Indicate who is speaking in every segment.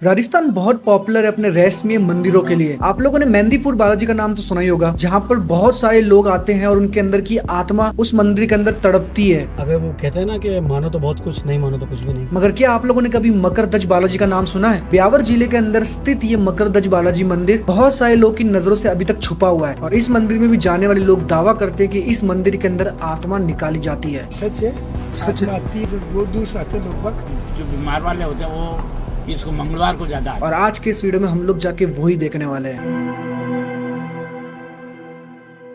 Speaker 1: राजस्थान बहुत पॉपुलर है अपने रहस्यमय मंदिरों के लिए। आप लोगों ने मेहंदीपुर बालाजी का नाम तो सुना ही होगा, जहाँ पर बहुत सारे लोग आते हैं और उनके अंदर की आत्मा उस मंदिर के अंदर तड़पती है।
Speaker 2: अबे वो कहते हैं ना कि मानो तो बहुत कुछ, नहीं मानो तो कुछ भी नहीं।
Speaker 1: मगर क्या आप लोगों ने कभी मकरध्वज बालाजी का नाम सुना है? ब्यावर जिले के अंदर स्थित ये मकरध्वज बालाजी मंदिर बहुत सारे लोग की नजरों से अभी तक छुपा हुआ है और इस मंदिर में भी जाने वाले लोग दावा करते हैं कि इस मंदिर के अंदर आत्मा निकाली जाती है।
Speaker 3: सच है,
Speaker 1: सच है।
Speaker 3: आती है। बहुत दूर से आते हैं लोग बाग।
Speaker 4: जो बीमार वाले होते हैं वो इसको मंगलवार को ज्यादा।
Speaker 1: और आज के इस वीडियो में हम लोग जाके वही देखने वाले हैं।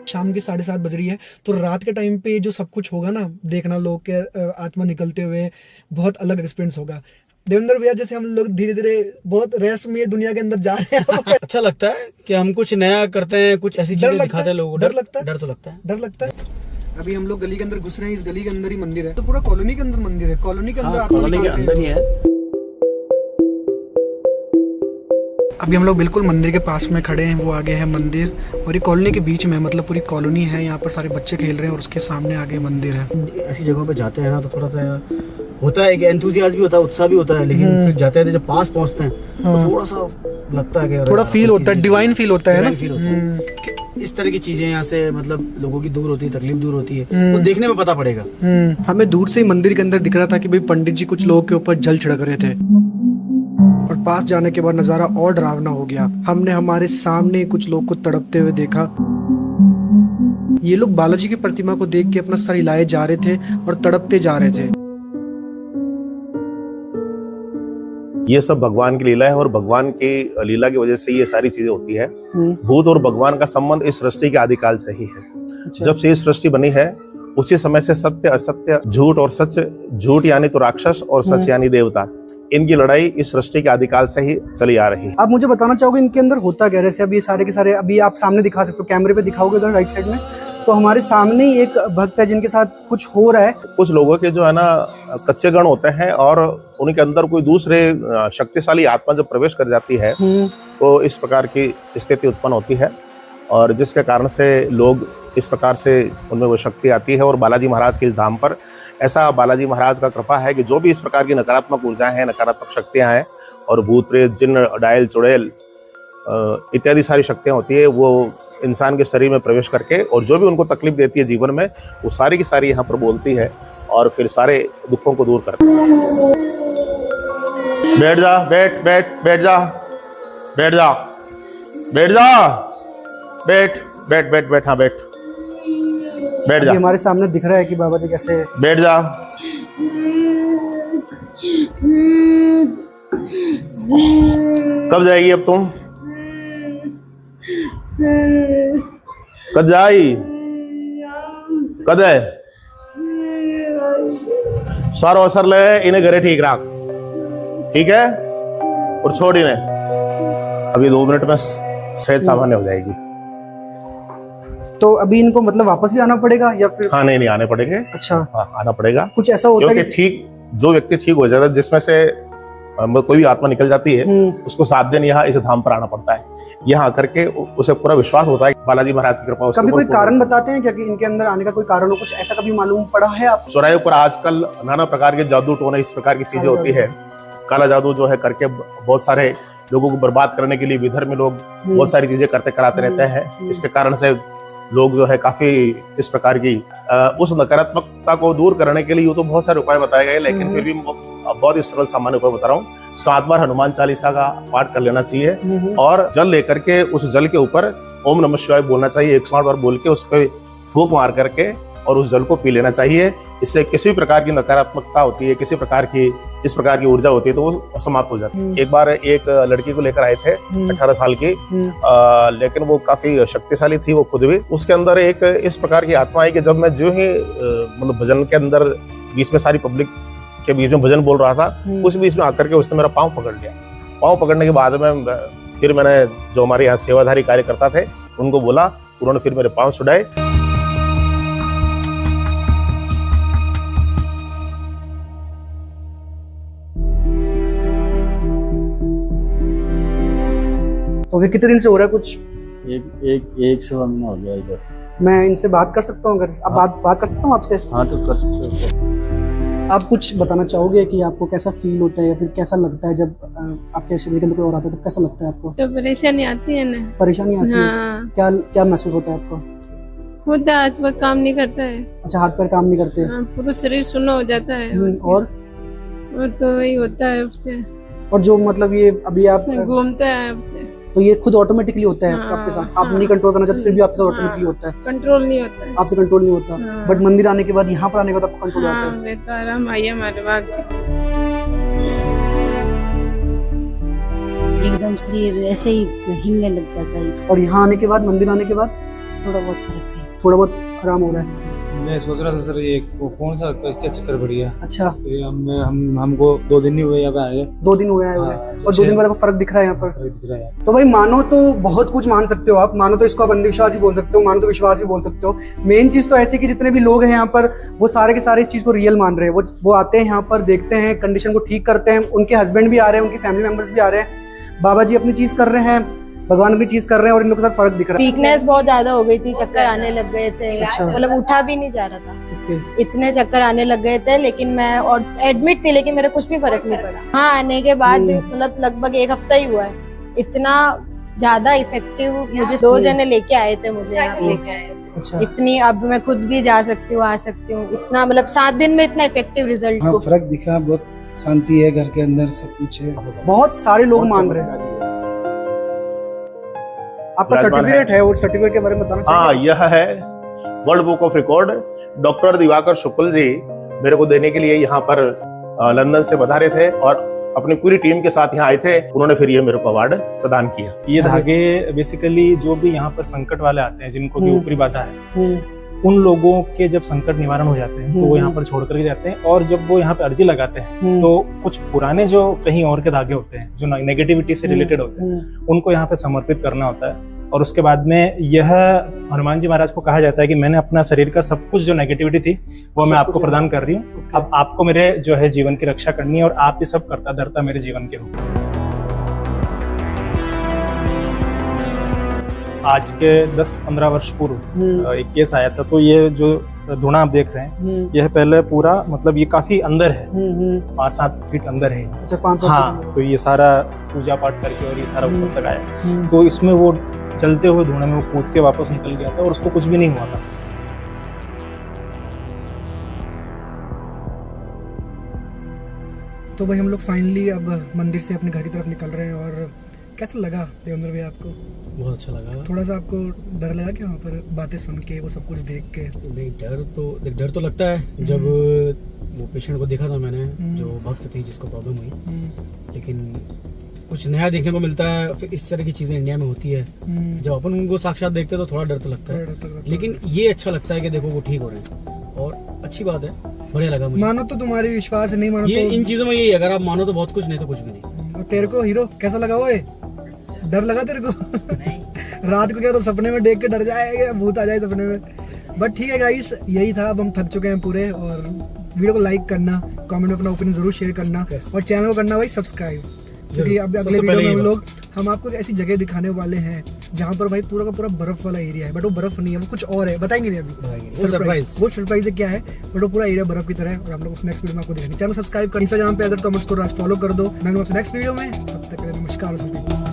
Speaker 1: शाम की 7:30 बज रही है, तो रात के टाइम पे जो सब कुछ होगा ना, देखना लोग के आत्मा निकलते हुए बहुत अलग एक्सपीरियंस होगा। देवेंद्र भैया, जैसे हम लोग धीरे धीरे बहुत रहस्यमय दुनिया के अंदर जा रहे हैं
Speaker 2: अच्छा लगता है कि हम कुछ नया करते हैं, कुछ ऐसी चीजें दिखाते हैं लोगों को।
Speaker 1: डर लगता है?
Speaker 2: डर तो लगता है,
Speaker 1: डर लगता है। अभी हम लोग गली के अंदर घुस रहे हैं, इस गली के अंदर ही मंदिर है, तो पूरा कॉलोनी के अंदर मंदिर है। कॉलोनी के अंदर
Speaker 2: कॉलोनी के अंदर ही है।
Speaker 1: अभी हम लोग बिल्कुल मंदिर के पास में खड़े हैं, वो आगे है मंदिर और ये कॉलोनी के बीच में, मतलब पूरी कॉलोनी है, यहाँ पर सारे बच्चे खेल रहे हैं और उसके सामने आगे मंदिर है।
Speaker 2: ऐसी जगहों पे जाते हैं ना तो थोड़ा सा होता है कि एंथुसियाज्म भी होता है, उत्साह भी होता है, लेकिन फिर जाते हैं जब पास पहुंचते हैं तो थोड़ा सा लगता है कि
Speaker 1: थोड़ा फील होता है, डिवाइन फील होता है ना।
Speaker 2: फील होता है कि इस तरह की चीजें यहाँ से मतलब लोगों की दूर होती है, तकलीफ दूर होती है, तो देखने में पता पड़ेगा।
Speaker 1: हमें दूर से ही मंदिर के अंदर दिख रहा था कि भाई पंडित जी कुछ लोगों के ऊपर जल छिड़क रहे थे और पास जाने के बाद नजारा और डरावना हो गया। हमने हमारे सामने कुछ लोग को तड़पते हुए देखा। ये लोग बालाजी की प्रतिमा को देख के अपना सर हिलाए जा रहे थे और तड़पते जा रहे थे।
Speaker 5: ये सब भगवान की लीला है और भगवान की लीला की वजह से ये सारी चीजें होती है। भूत और भगवान का संबंध इस सृष्टि के आदिकाल से ही है। जब से ये सृष्टि बनी है उसी समय से सत्य असत्य, झूठ और सच, झूठ यानी तो राक्षस और सच यानी देवता, इनकी लड़ाई इस सृष्टि के आदिकाल से ही चली आ रही है।
Speaker 1: आप मुझे बताना चाहोगे इनके अंदर होता क्या? जैसे अभी सारे के सारे अभी आप सामने दिखा सकते हो, कैमरे पे दिखाओगे उधर राइट साइड में, तो हमारे सामने ही एक भक्त है जिनके साथ कुछ हो रहा है।
Speaker 5: कुछ लोगों के जो है ना कच्चे गण होते हैं और उनके अंदर कोई दूसरे शक्तिशाली आत्मा जब प्रवेश कर जाती है तो इस प्रकार की स्थिति उत्पन्न होती है और जिसके कारण से लोग इस प्रकार से उनमें वो शक्ति आती है। और बालाजी महाराज के इस धाम पर ऐसा बालाजी महाराज का कृपा है कि जो भी इस प्रकार की नकारात्मक ऊर्जाएं हैं, नकारात्मक शक्तियां हैं और भूत प्रेत जिन्न डायल चुड़ैल इत्यादि सारी शक्तियां होती है, वो इंसान के शरीर में प्रवेश करके और जो भी उनको तकलीफ देती है जीवन में, वो सारी की सारी यहाँ पर बोलती है और फिर सारे दुखों को दूर करती है। बैठ जा, बैठ बैठ बैठ जा, बैठ जा, बैठ जा, बैठ बैठ बैठ बैठ, हाँ बैठ, बैठ जा।
Speaker 1: हमारे सामने दिख रहा है कि बाबा जी कैसे।
Speaker 5: बैठ जा। कब जाएगी अब तुम? कद जाई? कद है? सारो असर ले इन्हें घरे ठीक रख, ठीक है? और छोड़ इन्हें, अभी 2 मिनट में सेहत सामान्य हो जाएगी।
Speaker 1: तो अभी इनको मतलब वापस भी आना पड़ेगा या फिर?
Speaker 5: हाँ नहीं आने पड़ेंगे।
Speaker 1: अच्छा,
Speaker 5: हाँ आना पड़ेगा।
Speaker 1: कुछ ऐसा होता है
Speaker 5: क्योंकि ठीक जो व्यक्ति ठीक हो जाता है, जिसमें से कोई भी आत्मा निकल जाती है, उसको 7 दिन यहाँ इस धाम पर आना पड़ता है। यहाँ आकर के उसे पूरा विश्वास होता है बालाजी महाराज की कृपा।
Speaker 1: कभी कोई कारण बताते हैं क्या कि इनके अंदर आने का कोई कारण हो? कुछ ऐसा कभी मालूम पड़ा है आप?
Speaker 5: चौराहे पर आजकल नाना प्रकार के जादू टोने इस प्रकार की चीजें होती है। काला जादू जो है करके बहुत सारे लोगों को बर्बाद करने के लिए विधर में लोग बहुत सारी चीजें करते कराते रहते हैं। इसके कारण से लोग जो है काफी इस प्रकार की उस नकारात्मकता को दूर करने के लिए यूँ तो बहुत सारे उपाय बताए गए, लेकिन फिर भी बहुत ही सरल सामान्य उपाय बता रहा हूँ। 7 बार हनुमान चालीसा का पाठ कर लेना चाहिए और जल लेकर के उस जल के ऊपर ओम नमः शिवाय बोलना चाहिए। 108 बार बोल के उस पर फूंक मार करके और उस जल को पी लेना चाहिए। इससे किसी प्रकार की नकारात्मकता होती है, किसी प्रकार की इस प्रकार की ऊर्जा होती है तो वो समाप्त हो जाती है। एक बार एक लड़की को लेकर आए थे 18 साल की, लेकिन वो काफी शक्तिशाली थी वो खुद भी। उसके अंदर एक इस प्रकार की आत्मा आई कि जब मैं जो ही मतलब भजन के अंदर बीच में सारी पब्लिक के बीच में भजन बोल रहा था, उस बीच में आकर के उसने मेरा पाँव पकड़ लिया। पाँव पकड़ने के बाद में फिर मैंने जो हमारे यहाँ सेवाधारी कार्यकर्ता थे उनको बोला, उन्होंने फिर मेरे पाँव छुड़ाए।
Speaker 1: तो फिर कितने दिन से हो रहा है कुछ?
Speaker 2: एक सवा महीना हो गया इधर।
Speaker 1: मैं इनसे बात कर सकता हूँ अगर? अब बात कर सकता हूँ आपसे?
Speaker 2: हाँ तो कर सकते हो।
Speaker 1: आप कुछ बताना चाहोगे कि आपको कैसा फील होता है या फिर कैसा लगता है जब आपके शरीर के अंदर कोई और आता है, तो कैसा लगता है आपको?
Speaker 6: तो परेशानी आती है ना।
Speaker 1: परेशानी आती है?
Speaker 6: हाँ,
Speaker 1: क्या क्या महसूस होता है आपको?
Speaker 6: होता है, हाथ पैर काम नहीं करता है।
Speaker 1: अच्छा, हाथ पैर काम नहीं करते?
Speaker 6: हाँ, पूरा शरीर सुन्न हो जाता है।
Speaker 1: और
Speaker 6: तो वही होता है उससे।
Speaker 1: और जो मतलब ये अभी आप
Speaker 6: घूमता है उससे।
Speaker 1: तो ये खुद ऑटोमेटिकली होता है
Speaker 6: हाँ,
Speaker 1: आपके साथ? आप
Speaker 6: हाँ,
Speaker 1: नहीं कंट्रोल करना चाहते फिर भी आपसे
Speaker 6: हाँ,
Speaker 1: ऑटोमेटिकली होता है?
Speaker 6: कंट्रोल नहीं होता है।
Speaker 1: आपसे कंट्रोल नहीं होता?
Speaker 6: हाँ।
Speaker 1: बट मंदिर आने के बाद, यहाँ पर आने के बाद आपको कंट्रोल आता
Speaker 6: हाँ,
Speaker 1: है?
Speaker 6: वे तो आराम आई है हमारे बाप जी।
Speaker 7: एकदम शरीर ऐसे ही हिलने लग जाता है।
Speaker 1: और यहाँ आने के बाद, मंदिर आने के बाद
Speaker 7: थोड़ा बहुत फर्क है।
Speaker 1: थोड़ा बहुत आराम हो रहा है?
Speaker 8: मैं सोच रहा था सर ये कौन सा क्या चक्कर पड़ गया।
Speaker 1: अच्छा,
Speaker 8: फिर हमको 2 दिन नहीं हुए यहाँ पे आए।
Speaker 1: 2 दिन हुए आए हुए और 2 दिन बाद आपको फर्क दिख रहा है यहाँ पर?
Speaker 8: दिख रहा है।
Speaker 1: तो भाई मानो तो बहुत कुछ मान सकते हो आप, मानो तो इसको आप अंधविश्वास ही बोल सकते हो, मानो तो विश्वास भी बोल सकते हो। मेन चीज तो ऐसी कि जितने भी लोग हैं यहाँ पर वो सारे के सारे इस चीज को रियल मान रहे हैं। वो आते हैं यहाँ पर, देखते हैं, कंडीशन को ठीक करते हैं। उनके हस्बैंड भी आ रहे हैं, उनकी फैमिली मेंबर्स भी आ रहे हैं, बाबा जी अपनी चीज कर रहे हैं, भगवान अपनी चीज कर रहे हैं और इन लोगों के साथ फर्क दिख रहा है।
Speaker 9: वीकनेस बहुत ज्यादा हो गई थी, चक्कर आने लग गए थे।
Speaker 1: अच्छा।
Speaker 9: मतलब उठा भी नहीं जा रहा था,
Speaker 1: ओके।
Speaker 9: इतने चक्कर आने लग गए थे। लेकिन मैं और एडमिट थी, लेकिन मेरा कुछ भी फर्क नहीं पड़ा। हाँ, आने के बाद मतलब लगभग 1 हफ्ता ही हुआ है। इतना ज्यादा इफेक्टिव मुझे 2 जने लेके आए थे मुझे यहाँ पे।
Speaker 1: अच्छा,
Speaker 9: इतनी अब मैं खुद भी जा सकती हूँ, आ सकती हूँ। इतना मतलब 7 दिन में इतना इफेक्टिव रिजल्ट।
Speaker 3: हाँ, फर्क दिखा, बहुत शांति है घर के अंदर, सब कुछ है।
Speaker 1: बहुत सारे लोग मान रहे हैं। आपका सर्टिफिकेट है, वो सर्टिफिकेट के बारे में बताना
Speaker 5: हाँ,
Speaker 1: चाहिए?
Speaker 5: यह है world book of record. Doctor Diwakar Shukla ji मेरे को देने के लिए यहाँ पर लंदन से पधारे थे और अपनी पूरी टीम के साथ यहाँ आए थे। उन्होंने फिर ये मेरे को अवार्ड प्रदान किया।
Speaker 8: ये धागे बेसिकली जो भी यहाँ पर संकट वाले आते हैं, जिनको भी ऊपरी बाधा है, उन लोगों के जब संकट निवारण हो जाते हैं तो वो यहाँ पर छोड़ करके जाते हैं। और जब वो यहाँ पे अर्जी लगाते हैं तो कुछ पुराने जो कहीं और के धागे होते हैं, जो नेगेटिविटी से रिलेटेड होते हैं, उनको यहाँ पे समर्पित करना होता है। और उसके बाद में यह हनुमान जी महाराज को कहा जाता है कि मैंने अपना शरीर का सब कुछ जो नेगेटिविटी थी वो मैं आपको प्रदान कर रही हूँ। अब आपको मेरे जो है जीवन की रक्षा करनी है और आप ये सब करता धरता मेरे जीवन के हो। आज के 10-15 वर्ष पूर्व एक केस आया था। तो ये जो धुना आप देख रहे हैं, यह पहले पूरा मतलब ये काफी अंदर है, 5-7 फीट अंदर है।
Speaker 1: अच्छा, 5-7
Speaker 8: हाँ, तो ये सारा पूजा पाठ करके और ये सारा ऊपर तक आया। तो इसमें वो चलते हुए धुएं में वो कूद के वापस निकल गया था और उसको कुछ भी नहीं हुआ था।
Speaker 1: तो भाई हम लोग फाइनली अब मंदिर से अपने घर की तरफ निकल रहे हैं। और कैसा लगा देवेंद्र भैया आपको?
Speaker 2: बहुत अच्छा लगा।
Speaker 1: थोड़ा सा आपको डर लगा क्या वहाँ पर बातें सुन के, वो सब कुछ देख के?
Speaker 2: नहीं, डर तो लगता है। जब वो पेशेंट को देखा था मैंने, जो भक्त थी जिसको प्रॉब्लम हुई, लेकिन कुछ नया देखने को मिलता है। फिर इस तरह की चीजें इंडिया में होती है। जब अपन उनको साक्षात देखते हैं तो थोड़ा डर तो लगता है, लेकिन ये अच्छा लगता है कि देखो वो ठीक हो रहे हैं और अच्छी बात है, बढ़िया लगा मुझे।
Speaker 1: मानो तो तुम्हारी विश्वास नहीं मानो
Speaker 2: ये
Speaker 1: तो
Speaker 2: इन चीजों में यही है, अगर आप मानो तो बहुत कुछ, नहीं तो कुछ भी नहीं।
Speaker 1: और तेरे को हीरो कैसा लगा? वो डर लगा तेरे को? रात को क्या तो सपने में देख के डर जाएगा, भूत आ जाए सपने में। बट ठीक है गाइस, यही था। अब हम थक चुके हैं पूरे। और वीडियो को लाइक करना, कमेंट में अपना ओपिनियन जरूर शेयर करना और चैनल को करना भाई सब्सक्राइब, क्योंकि अब अगले वीडियो में हम आपको ऐसी जगह दिखाने वाले हैं जहाँ पर भाई पूरा का पूरा बर्फ वाला एरिया है। बट वो बर्फ नहीं है, वो कुछ और है, बताएंगे नहीं अभी। वो सरप्राइज है क्या है, बट वो पूरा एरिया बर्फ की तरह है। और हम लोग उस नेक्स्ट वीडियो में आपको दिखाएंगे। चैनल सब्सक्राइब कर, इंस्टाग्राम पे अदर कमेंट्स को फॉलो कर दो। मैं आपसे नेक्स्ट वीडियो में, तब तक नमस्कार।